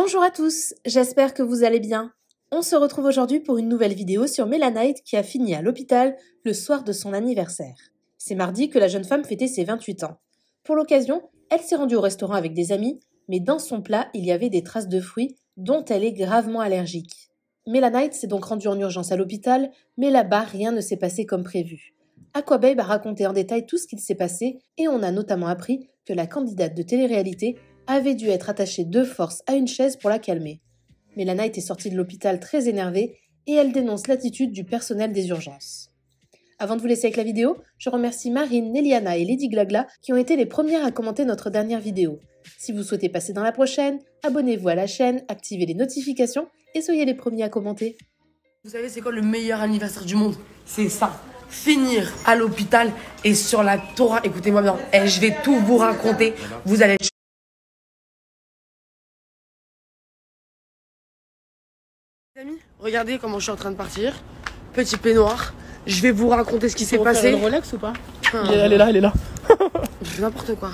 Bonjour à tous, j'espère que vous allez bien. On se retrouve aujourd'hui pour une nouvelle vidéo sur Melanite qui a fini à l'hôpital le soir de son anniversaire. C'est mardi que la jeune femme fêtait ses 28 ans. Pour l'occasion, elle s'est rendue au restaurant avec des amis, mais dans son plat, il y avait des traces de fruits dont elle est gravement allergique. Melanite s'est donc rendue en urgence à l'hôpital, mais là-bas, rien ne s'est passé comme prévu. Aquababe a raconté en détail tout ce qu'il s'est passé et on a notamment appris que la candidate de télé-réalité avait dû être attachée de force à une chaise pour la calmer. Melanite est sortie de l'hôpital très énervée et elle dénonce l'attitude du personnel des urgences. Avant de vous laisser avec la vidéo, je remercie Marine, Néliana et Lady Glagla qui ont été les premières à commenter notre dernière vidéo. Si vous souhaitez passer dans la prochaine, abonnez-vous à la chaîne, activez les notifications et soyez les premiers à commenter. Vous savez c'est quoi le meilleur anniversaire du monde? C'est ça. Finir à l'hôpital et sur la Torah. Écoutez-moi bien, je vais tout vous raconter. Vous allez être... Les amis, regardez comment je suis en train de partir. Petit peignoir. Je vais vous raconter ce qui s'est passé. Une Rolex ou pas? Elle est là. Je fais n'importe quoi.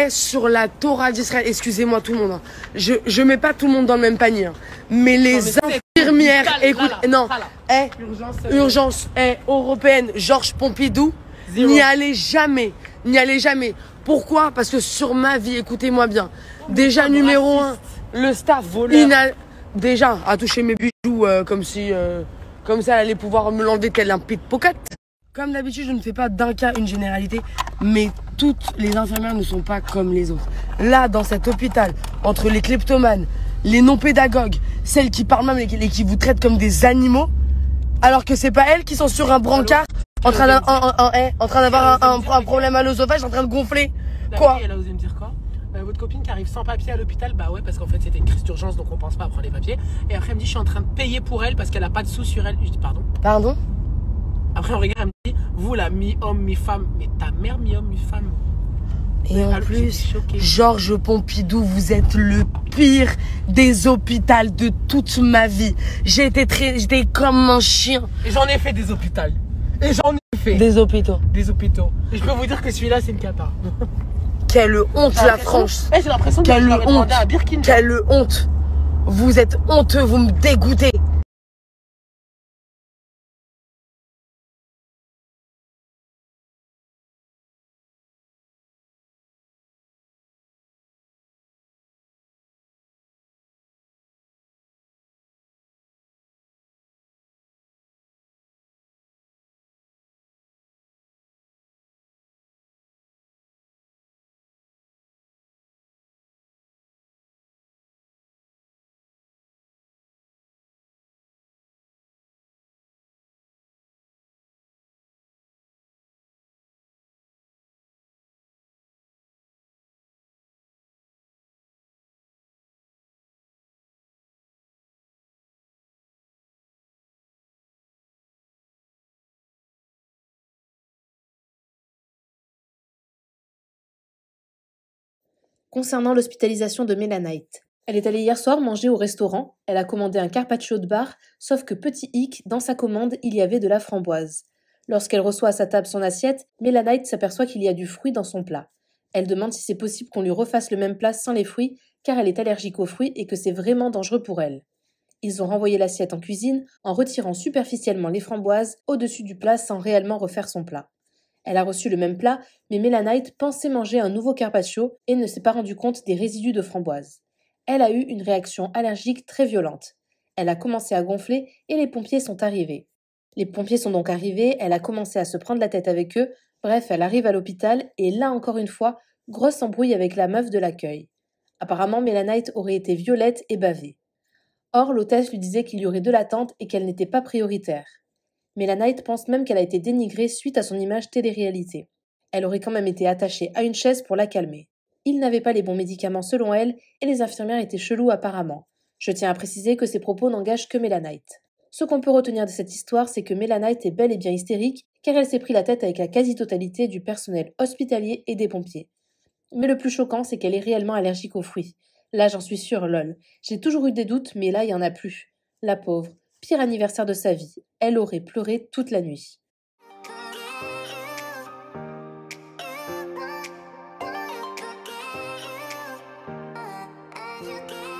Sur la Torah d'Israël, excusez-moi tout le monde. Hein. Je mets pas tout le monde dans le même panier. Hein. Mais les infirmières, écoute, non, urgence européenne, Georges Pompidou, n'y allez jamais. Pourquoi? Parce que sur ma vie, écoutez-moi bien. Déjà numéro 1, le staff déjà a touché mes bijoux comme ça elle allait pouvoir me l'enlever tel un pickpocket. Comme d'habitude, je ne fais pas d'un cas une généralité, mais toutes les infirmières ne sont pas comme les autres. Là, dans cet hôpital, entre les kleptomanes, les non-pédagogues, celles qui parlent même et qui vous traitent comme des animaux, alors que c'est pas elles qui sont sur un brancard en train d'avoir un problème à l'œsophage, en train de gonfler. Quoi? Elle a osé me dire quoi? Votre copine qui arrive sans papier à l'hôpital, bah ouais, parce qu'en fait c'était une crise d'urgence, donc on pense pas à prendre les papiers. Et après elle me dit je suis en train de payer pour elle parce qu'elle a pas de sous sur elle. Je dis pardon. Pardon? Après on regarde, elle me dit vous la mi-homme, mi-femme, mais ta mère mi-homme, mi-femme. Et en plus, Georges Pompidou, vous êtes le pire des hôpitaux de toute ma vie. J'étais comme un chien. Et j'en ai fait des hôpitaux. Des hôpitaux. Et je peux vous dire que celui-là c'est une cata. Quelle honte la France. J'ai l'impression que je leur ai demandé un Birkin. Quelle honte. Vous êtes honteux, vous me dégoûtez. Concernant l'hospitalisation de Melanite, elle est allée hier soir manger au restaurant, elle a commandé un carpaccio de bar, sauf que petit hic, dans sa commande, il y avait de la framboise. Lorsqu'elle reçoit à sa table son assiette, Melanite s'aperçoit qu'il y a du fruit dans son plat. Elle demande si c'est possible qu'on lui refasse le même plat sans les fruits, car elle est allergique aux fruits et que c'est vraiment dangereux pour elle. Ils ont renvoyé l'assiette en cuisine en retirant superficiellement les framboises au-dessus du plat sans réellement refaire son plat. Elle a reçu le même plat, mais Melanite pensait manger un nouveau carpaccio et ne s'est pas rendu compte des résidus de framboise. Elle a eu une réaction allergique très violente. Elle a commencé à gonfler et les pompiers sont arrivés. Les pompiers sont donc arrivés, elle a commencé à se prendre la tête avec eux, bref, elle arrive à l'hôpital et là encore une fois, grosse embrouille avec la meuf de l'accueil. Apparemment, Melanite aurait été violette et bavée. Or, l'hôtesse lui disait qu'il y aurait de l'attente et qu'elle n'était pas prioritaire. Melanite pense même qu'elle a été dénigrée suite à son image télé-réalité. Elle aurait quand même été attachée à une chaise pour la calmer. Il n'avait pas les bons médicaments selon elle, et les infirmières étaient cheloues apparemment. Je tiens à préciser que ces propos n'engagent que Melanite. Ce qu'on peut retenir de cette histoire, c'est que Melanite est bel et bien hystérique, car elle s'est pris la tête avec la quasi-totalité du personnel hospitalier et des pompiers. Mais le plus choquant, c'est qu'elle est réellement allergique aux fruits. Là, j'en suis sûre, lol. J'ai toujours eu des doutes, mais là, il y en a plus. La pauvre. Pire anniversaire de sa vie. Elle aurait pleuré toute la nuit. You